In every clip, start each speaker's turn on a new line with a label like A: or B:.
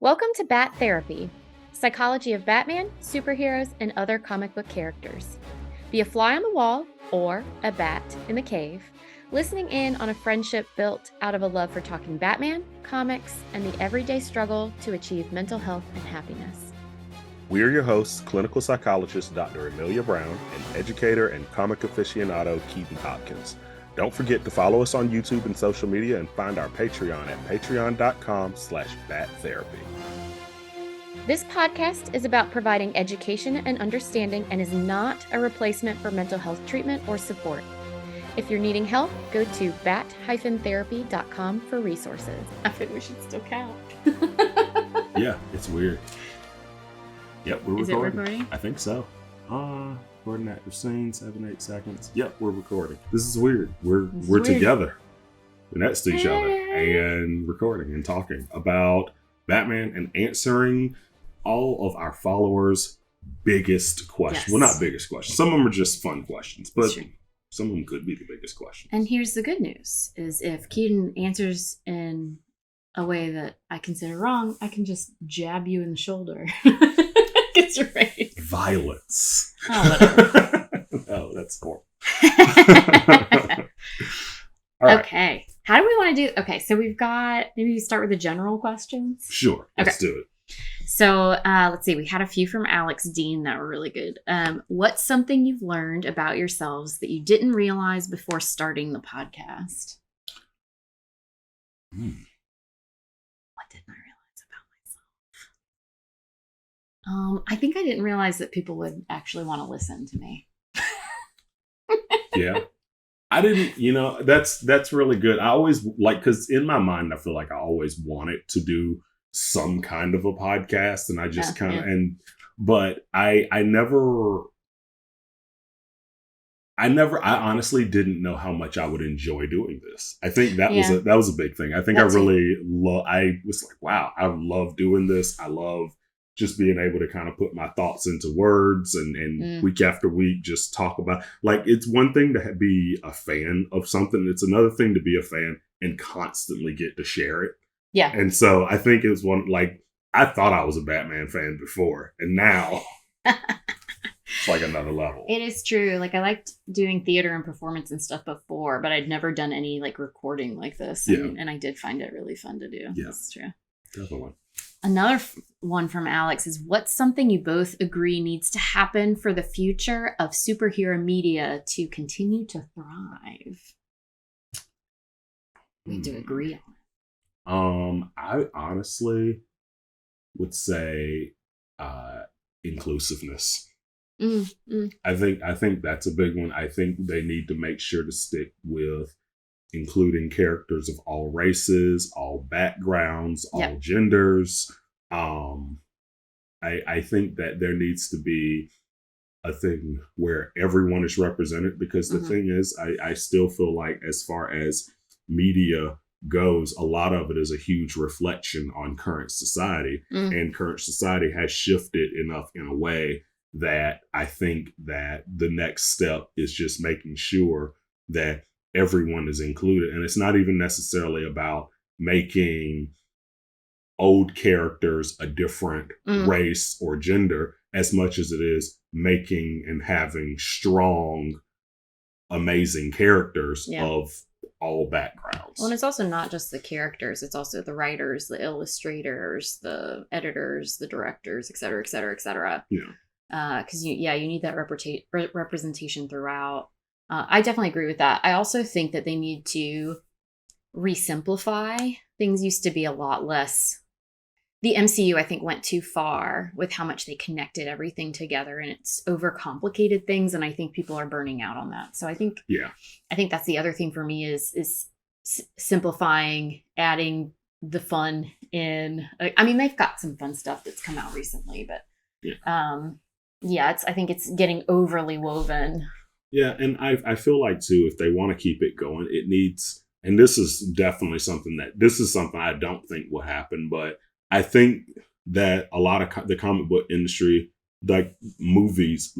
A: Welcome to Bat Therapy, psychology of Batman, superheroes, and other comic book characters. Be a fly on the wall or a bat in the cave, listening in on a friendship built out of a love for talking Batman, comics, and the everyday struggle to achieve mental health and happiness.
B: We are your hosts, clinical psychologist Dr. Emilia Brown and educator and comic aficionado Keeden Hopkins. Don't forget to follow us on YouTube and social media and find our Patreon at patreon.com/battherapy.
A: This podcast is about providing education and understanding and is not a replacement for mental health treatment or support. If you're needing help, go to bat-therapy.com for resources. I think we should still count.
B: Yeah, it's weird. Yep, we're recording.
A: Is it recording?
B: I think so. Recording at your scene, 7-8 seconds. Yep, we're recording. This is weird. We're
A: weird.
B: together. We're next to each other and recording and talking about Batman and answering all of our followers' biggest questions.
A: Yes.
B: Well, not biggest questions. Some of them are just fun questions, but some of them could be the biggest questions.
A: And here's the good news, is if Keeden answers in a way that I consider wrong, I can just jab you in the shoulder. Get your face.
B: Violence.
A: Oh, whatever.
B: Oh, that's horrible.
A: All right. Okay. How do we want to do? Okay, so we've got, maybe we start with the general questions.
B: Sure. Let's do it.
A: So let's see. We had a few from Alex Dean that were really good. What's something you've learned about yourselves that you didn't realize before starting the podcast? What didn't I realize about myself? I think I didn't realize that people would actually want to listen to me.
B: Yeah. I didn't, that's really good. I always because in my mind, I feel like I always wanted to do some kind of a podcast, and I just but I honestly didn't know how much I would enjoy doing this. I think that was a big thing. I think I was like, wow, I love doing this. I love just being able to kind of put my thoughts into words and week after week just talk about, like, it's one thing to be a fan of something. It's another thing to be a fan and constantly get to share it.
A: Yeah.
B: And so I think it's I thought I was a Batman fan before, and now it's like another level.
A: It is true. Like, I liked doing theater and performance and stuff before, but I'd never done any recording like this. And I did find it really fun to do.
B: Yeah.
A: That's true.
B: Definitely.
A: Another one from Alex is, what's something you both agree needs to happen for the future of superhero media to continue to thrive? We do agree on it.
B: I honestly would say inclusiveness. I think that's a big one. I think they need to make sure to stick with including characters of all races, all backgrounds, all genders. I think that there needs to be a thing where everyone is represented, because the thing is, I still feel like, as far as media goes, a lot of it is a huge reflection on current society, and current society has shifted enough in a way that I think that the next step is just making sure that everyone is included. And it's not even necessarily about making old characters a different race or gender, as much as it is making and having strong, amazing characters of all backgrounds.
A: Well, and it's also not just the characters. It's also the writers, the illustrators, the editors, the directors, et cetera, et cetera, et cetera.
B: Yeah.
A: Because you need that representation throughout. I definitely agree with that. I also think that they need to resimplify. Things used to be a lot less. The MCU, I think, went too far with how much they connected everything together, and it's overcomplicated things. And I think people are burning out on that. So I think that's the other thing for me is simplifying, adding the fun in. I mean, they've got some fun stuff that's come out recently, but I think it's getting overly woven.
B: Yeah, and I feel like, too, if they want to keep it going, it needs, and this is definitely something I don't think will happen, but I think that a lot of the comic book industry, like movies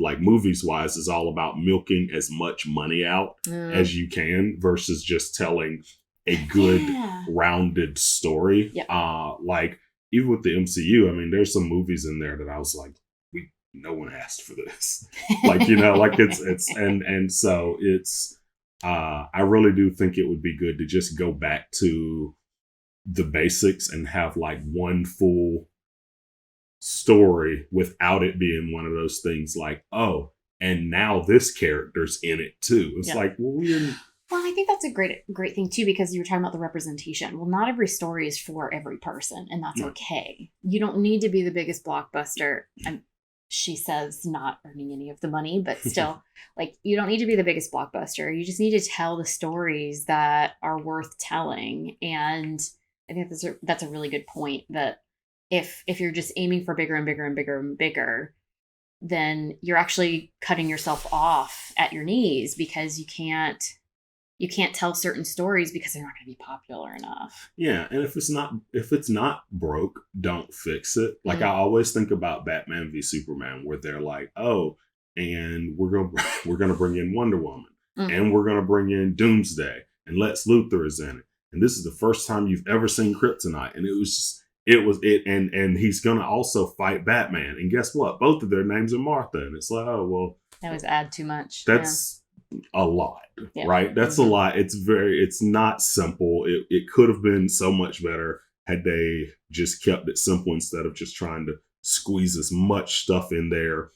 B: wise, is all about milking as much money out as you can versus just telling a good rounded story.
A: Yep.
B: Like even with the MCU, I mean, there's some movies in there that I was like, no one asked for this. Like, you know, like and so it's, I really do think it would be good to just go back to the basics and have like one full story without it being one of those things like, oh, and now this character's in it too. It's like, well,
A: well, I think that's a great thing too, because you were talking about the representation. Well, not every story is for every person, and that's okay. You don't need to be the biggest blockbuster. She says not earning any of the money, but still, like, you don't need to be the biggest blockbuster. You just need to tell the stories that are worth telling. And I think that's a really good point, that if you're just aiming for bigger and bigger and bigger and bigger, then you're actually cutting yourself off at your knees, because you can't tell certain stories because they're not going to be popular enough.
B: Yeah, and if it's not broke, don't fix it. Like, I always think about Batman v Superman, where they're like, oh, and we're gonna bring in Wonder Woman, and we're gonna bring in Doomsday, and Lex Luthor is in it, and this is the first time you've ever seen Kryptonite, and and he's gonna also fight Batman, and guess what? Both of their names are Martha, and it's like, oh well,
A: that was add too much.
B: That's a lot, right? That's a lot. It's not simple. It could have been so much better had they just kept it simple instead of just trying to squeeze as much stuff in there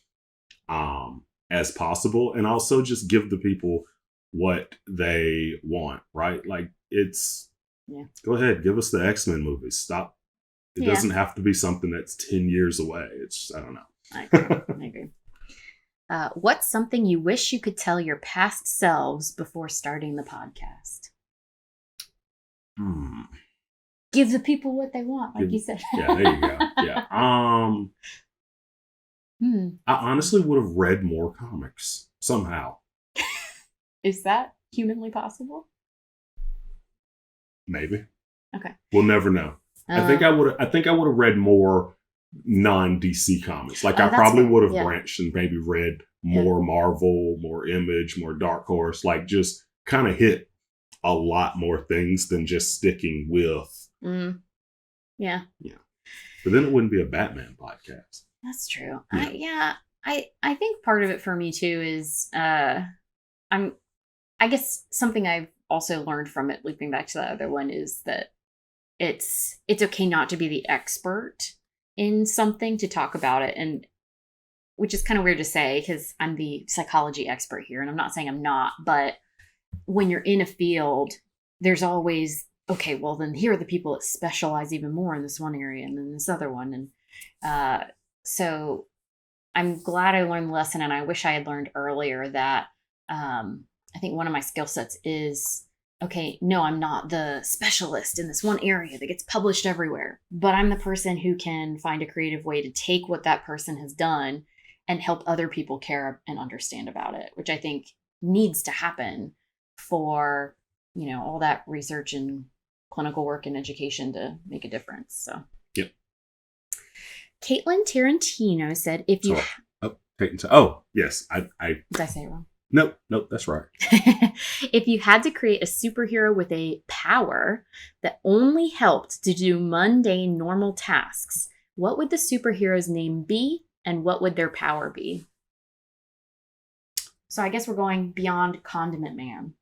B: as possible, and also just give the people what they want, right? Like, go ahead, give us the X-Men movies. Stop. It doesn't have to be something that's 10 years away. It's, I don't know.
A: I agree. What's something you wish you could tell your past selves before starting the podcast? Give the people what they want, like you said.
B: Yeah, there you go. Yeah. I honestly would have read more comics somehow.
A: Is that humanly possible?
B: Maybe.
A: Okay.
B: We'll never know. I think I would have read more non-DC comics. Like, I probably would have branched and maybe read more Marvel, more Image, more Dark Horse, like just kind of hit a lot more things than just sticking with.
A: Yeah.
B: But then it wouldn't be a Batman podcast.
A: That's true. I think part of it for me too is I guess something I've also learned from it, looping back to the other one, is that it's okay not to be the expert in something to talk about it, and which is kind of weird to say because I'm the psychology expert here, and I'm not saying I'm not, but when you're in a field, there's always, okay, well then here are the people that specialize even more in this one area and then this other one, and so I'm glad I learned the lesson, and I wish I had learned earlier that I think one of my skill sets is, okay, no, I'm not the specialist in this one area that gets published everywhere, but I'm the person who can find a creative way to take what that person has done and help other people care and understand about it, which I think needs to happen for, all that research and clinical work and education to make a difference. So,
B: yep.
A: Caitlin Tarantino said, if you...
B: yes.
A: Did I say it wrong?
B: Nope, that's right.
A: If you had to create a superhero with a power that only helped to do mundane, normal tasks, what would the superhero's name be, and what would their power be? So I guess we're going beyond Condiment Man.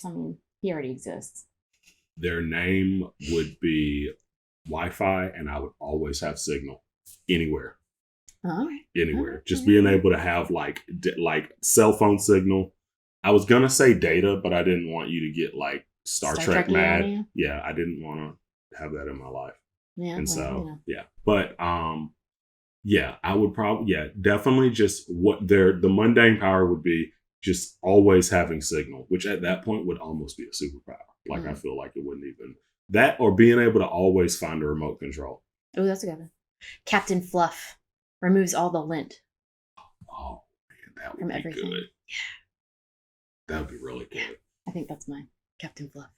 A: I mean, he already exists.
B: Their name would be Wi-Fi, and I would always have signal anywhere.
A: All right.
B: Anywhere. Just being able to have like cell phone signal. I was gonna say data, but I didn't want you to get like Star Trek mad. Yeah, I didn't want to have that in my life. Yeah. And but I would probably definitely just what the mundane power would be, just always having signal, which at that point would almost be a superpower. Like I feel like it wouldn't even that, or being able to always find a remote control.
A: Oh, that's a good one. Captain Fluff removes all the lint.
B: Oh man, that would be good.
A: Yeah.
B: That would be really good.
A: I think that's mine. Captain Fluff.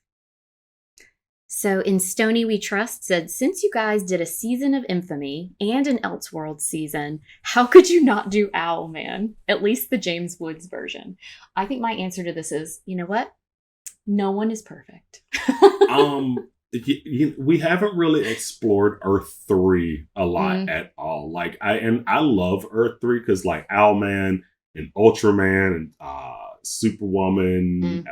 A: So in Stony We Trust said, since you guys did a season of Infamy and an Elseworlds season, how could you not do Owlman? At least the James Woods version. I think my answer to this is, you know what? No one is perfect.
B: we haven't really explored Earth 3 a lot at all. Like I love Earth 3 because like Owlman and Ultraman and Superwoman,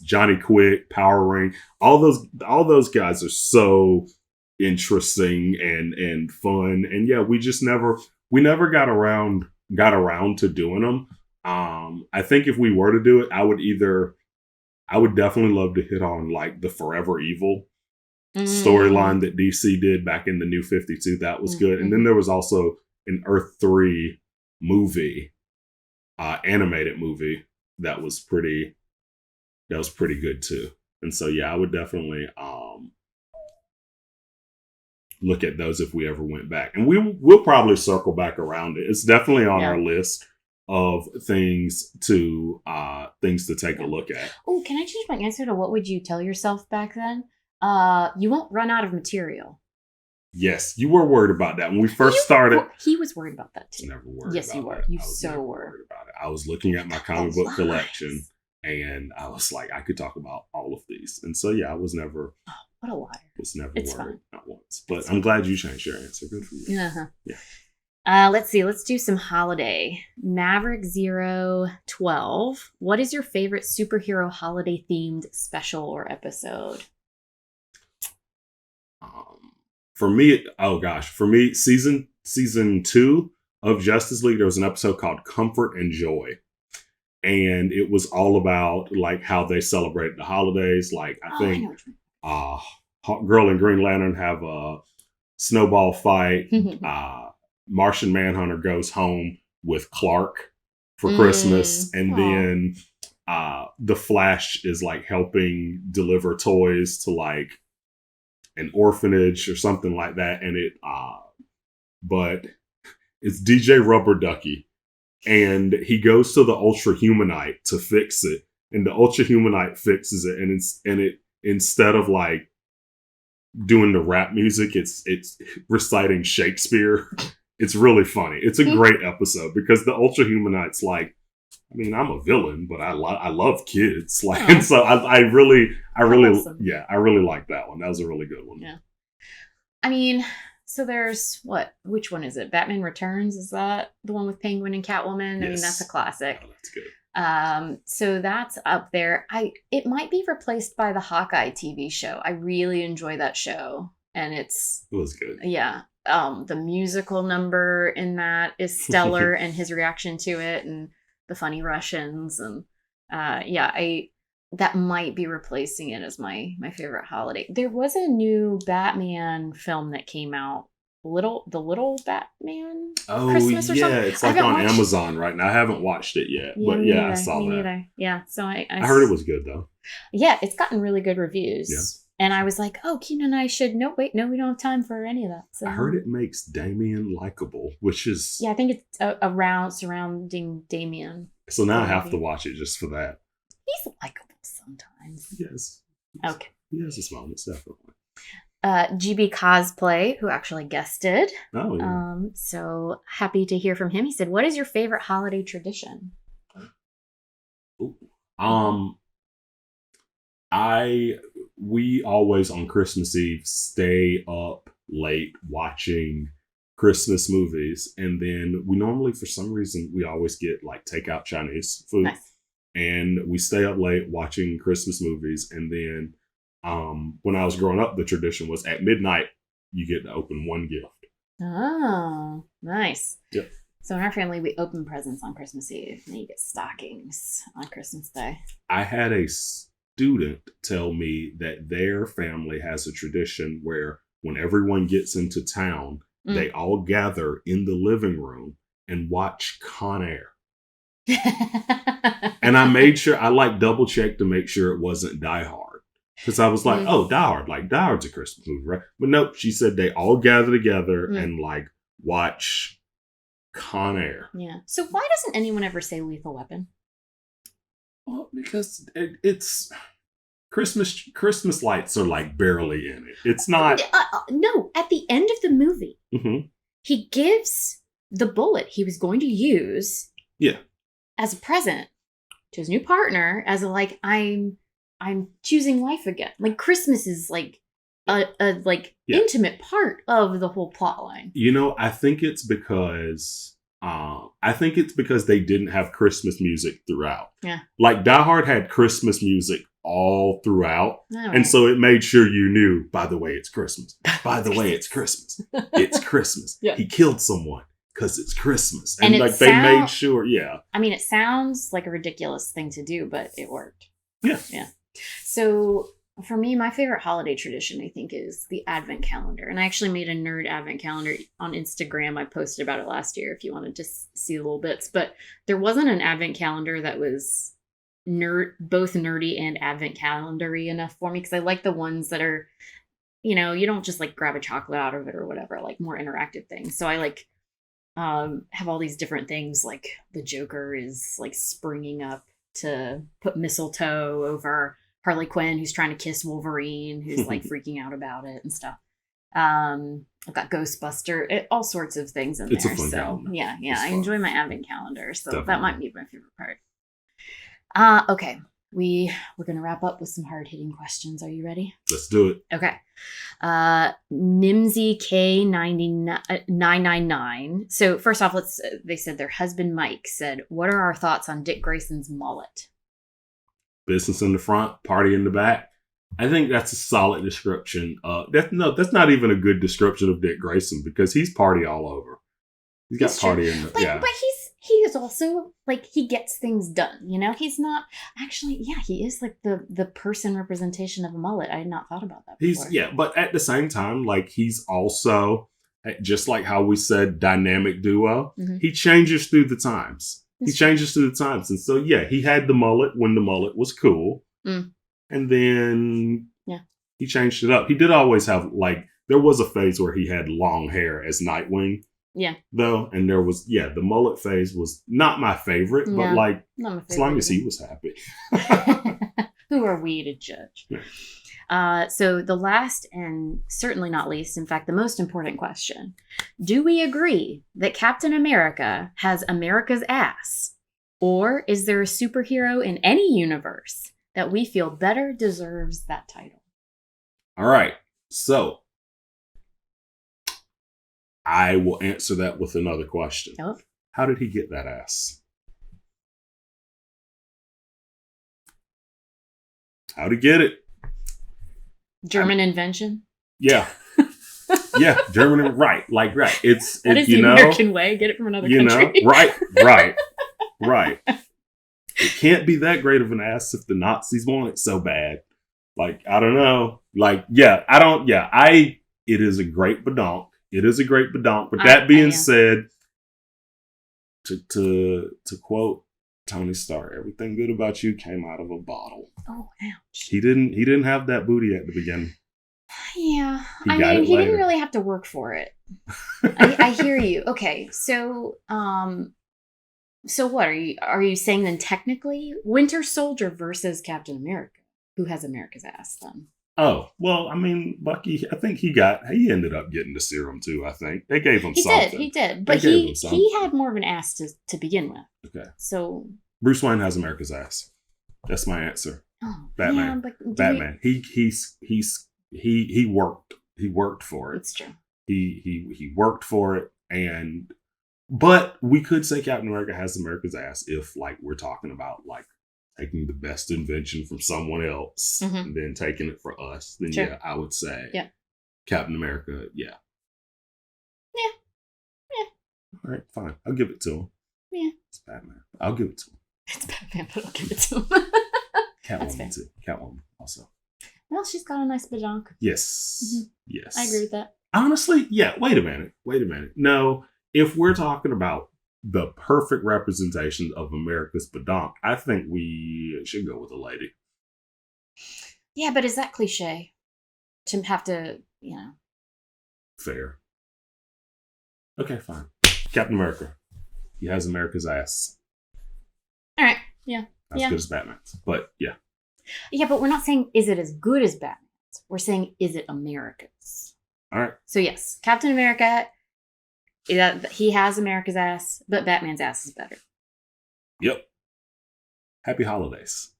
B: Johnny Quick, Power Ring, all those guys are so interesting and fun. And yeah, we never got around to doing them. I think if we were to do it, I would definitely love to hit on like the Forever Evil storyline that DC did back in the New 52. That was good. And then there was also an Earth 3 movie, animated movie that was pretty good too. And so yeah, I would definitely look at those if we ever went back. And we'll probably circle back around it. It's definitely on our list of things to take a look at.
A: Oh, can I change my answer to what would you tell yourself back then? You won't run out of material.
B: Yes, you were worried about that when we first started.
A: He was worried about that too.
B: Never worried.
A: Yes,
B: about
A: you were.
B: That.
A: You
B: I was
A: so
B: never
A: were
B: worried about it. I was looking at my comic book collection, and I was like, I could talk about all of these. And so yeah, I was never.
A: Oh, what a liar!
B: Was never
A: it's
B: worried,
A: fine.
B: Not once. But I'm glad you changed your answer. Good for you.
A: Yeah. Let's see. Let's do some holiday. Maverick 012. What is your favorite superhero holiday themed special or episode?
B: For me, season 2 of Justice League, there was an episode called Comfort and Joy. And it was all about like how they celebrate the holidays. Like I think Girl and Green Lantern have a snowball fight. Martian Manhunter goes home with Clark for Christmas. And then the Flash is like helping deliver toys to like an orphanage or something like that. And but it's DJ Rubber Ducky. And he goes to the Ultra Humanite to fix it. And the Ultra Humanite fixes it. And it instead of like doing the rap music, it's reciting Shakespeare. It's really funny. It's a great episode because the Ultra Humanite's like, I mean, I'm a villain, but I love kids. Like, and so I really like that one. That was a really good one.
A: Yeah. I mean, so there's which one is it? Batman Returns? Is that the one with Penguin and Catwoman? Yes. I mean, that's a classic.
B: Oh, that's
A: good. So that's up there. It might be replaced by the Hawkeye TV show. I really enjoy that show. And it
B: was good.
A: Yeah. The musical number in that is stellar and his reaction to it and the funny Russians and that might be replacing it as my favorite holiday. There was a new Batman film that came out, the Little Batman Christmas or something.
B: It's like on Amazon right now. I haven't watched it yet, but I saw that.
A: Neither. Yeah, so I
B: heard it was good though.
A: Yeah, it's gotten really good reviews.
B: Yeah.
A: And I was like, oh, Keeden and I should... No, we don't have time for any of that. So.
B: I heard it makes Damien likable, which is...
A: Yeah, I think it's surrounding Damien.
B: So now I have to watch it just for that.
A: He's likable sometimes.
B: Yes.
A: Okay.
B: He has his moments, definitely.
A: GB Cosplay, who actually guested.
B: Oh, yeah.
A: So happy to hear from him. He said, what is your favorite holiday tradition?
B: Ooh. We always on Christmas Eve stay up late watching Christmas movies, and then we normally, for some reason, we always get like takeout Chinese food.
A: Nice.
B: And we stay up late watching Christmas movies, and then when I was growing up, the tradition was at midnight you get to open one gift.
A: Oh, nice.
B: Yep.
A: So in our family, we open presents on Christmas Eve, and you get stockings on Christmas Day.
B: I had a student tell me that their family has a tradition where when everyone gets into town, they all gather in the living room and watch Con Air. And I made sure, I like double checked to make sure it wasn't Die Hard. Because I was like, oh, Die Hard, like Die Hard's a Christmas movie, right? But nope, she said they all gather together and like watch Con Air.
A: Yeah. So why doesn't anyone ever say Lethal Weapon?
B: Well, because it's Christmas lights are like barely in it. It's not.
A: No, at the end of the movie, he gives the bullet he was going to use as a present to his new partner as a like, I'm choosing life again. Like Christmas is like intimate part of the whole plot line.
B: I think it's because they didn't have Christmas music throughout.
A: Yeah.
B: Like Die Hard had Christmas music all throughout.
A: Right.
B: And so it made sure you knew, by the way, it's Christmas. By the way, it's Christmas. It's Christmas.
A: Yeah.
B: He killed someone because it's Christmas. And
A: they
B: made sure, yeah.
A: I mean, it sounds like a ridiculous thing to do, but it worked.
B: Yeah.
A: Yeah. So for me, my favorite holiday tradition, I think, is the Advent calendar. And I actually made a nerd Advent calendar on Instagram. I posted about it last year if you wanted to see little bits. But there wasn't an Advent calendar that was both nerdy and Advent calendar-y enough for me, because I like the ones that are, you don't just like grab a chocolate out of it or whatever, like more interactive things. So I like have all these different things, like the Joker is like springing up to put mistletoe over Harley Quinn, who's trying to kiss Wolverine, who's like freaking out about it and stuff. I've got Ghostbuster, all sorts of things in
B: it's
A: there.
B: A fun
A: so
B: calendar.
A: yeah, I
B: fun.
A: enjoy my Advent calendar. So
B: Definitely.
A: That might be my favorite part. Okay. We're going to wrap up with some hard-hitting questions. Are you ready?
B: Let's do it.
A: Okay. Nimsy K999. So first off, they said their husband Mike said, "What are our thoughts on Dick Grayson's mullet?"
B: Business in the front, party in the back. I think that's a solid description. That's not even a good description of Dick Grayson, because he's party all over. He's got party in the, yeah.
A: But he is also like, he gets things done. He's not actually, he is like the person representation of a mullet. I had not thought about that before.
B: But at the same time, like, he's also, just like how we said dynamic duo, he changes through the times. And so, he had the mullet when the mullet was cool. And then he changed it up. He did always have, like, there was a phase where he had long hair as Nightwing.
A: Yeah.
B: Though, and there was, the mullet phase was not my favorite, but like, as long as he was happy.
A: Who are we to judge?
B: Yeah.
A: So the last and certainly not least, in fact, the most important question: do we agree that Captain America has America's ass? Or is there a superhero in any universe that we feel better deserves that title?
B: All right. So I will answer that with another question.
A: Oh.
B: How did he get that ass? How'd he get it?
A: German invention?
B: Yeah. Yeah, German, right. Like, right. It's
A: that is the American way. Get it from another country.
B: Right. It can't be that great of an ass if the Nazis want it so bad. Like, I don't know. Like, it is a great badonk. It is a great badonk. But that being said, to quote Tony Stark, everything good about you came out of a bottle.
A: Oh, ouch.
B: He didn't have that booty at the beginning.
A: Yeah. He didn't really have to work for it. I hear you. Okay. So what are you saying then, technically Winter Soldier versus Captain America? Who has America's ass then?
B: Oh, well, I mean, Bucky, I think he ended up getting the serum too, I think. They gave him something.
A: He did. But he had more of an ass to begin with.
B: Okay.
A: So
B: Bruce Wayne has America's ass. That's my answer.
A: Oh,
B: Batman.
A: Yeah, but
B: Batman. He worked for it.
A: It's true.
B: He worked for it, but we could say Captain America has America's ass if, like, we're talking about, like, taking the best invention from someone else and then taking it for us, then
A: sure.
B: I would say Captain America,
A: Yeah.
B: All right, fine. I'll give it to him.
A: Yeah.
B: It's Batman. I'll give it to him.
A: It's Batman, but I'll give it to him.
B: Catwoman too. Catwoman also.
A: Well, she's got a nice badonk.
B: Yes.
A: Mm-hmm.
B: Yes.
A: I agree with that.
B: Honestly, wait a minute. No, if we're talking about the perfect representation of America's badonk, I think we should go with a lady.
A: Yeah, but is that cliche? To have to,
B: Fair. Okay, fine. Captain America. He has America's ass.
A: All right. Yeah.
B: As good as Batman's. But yeah.
A: Yeah, but we're not saying is it as good as Batman's. We're saying is it America's?
B: All right.
A: So yes, Captain America, he has America's ass, but Batman's ass is better.
B: Yep. Happy holidays.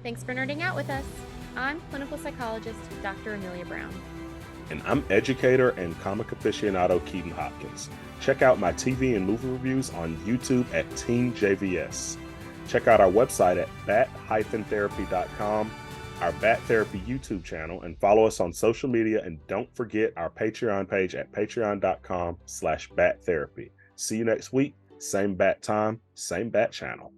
A: Thanks for nerding out with us. I'm clinical psychologist Dr. Emilia Brown.
B: And I'm educator and comic aficionado Keeden Hopkins. Check out my TV and movie reviews on YouTube at Team JVS. Check out our website at bat-therapy.com, our Bat Therapy YouTube channel, and follow us on social media. And don't forget our Patreon page at patreon.com/battherapy. See you next week. Same bat time, same bat channel.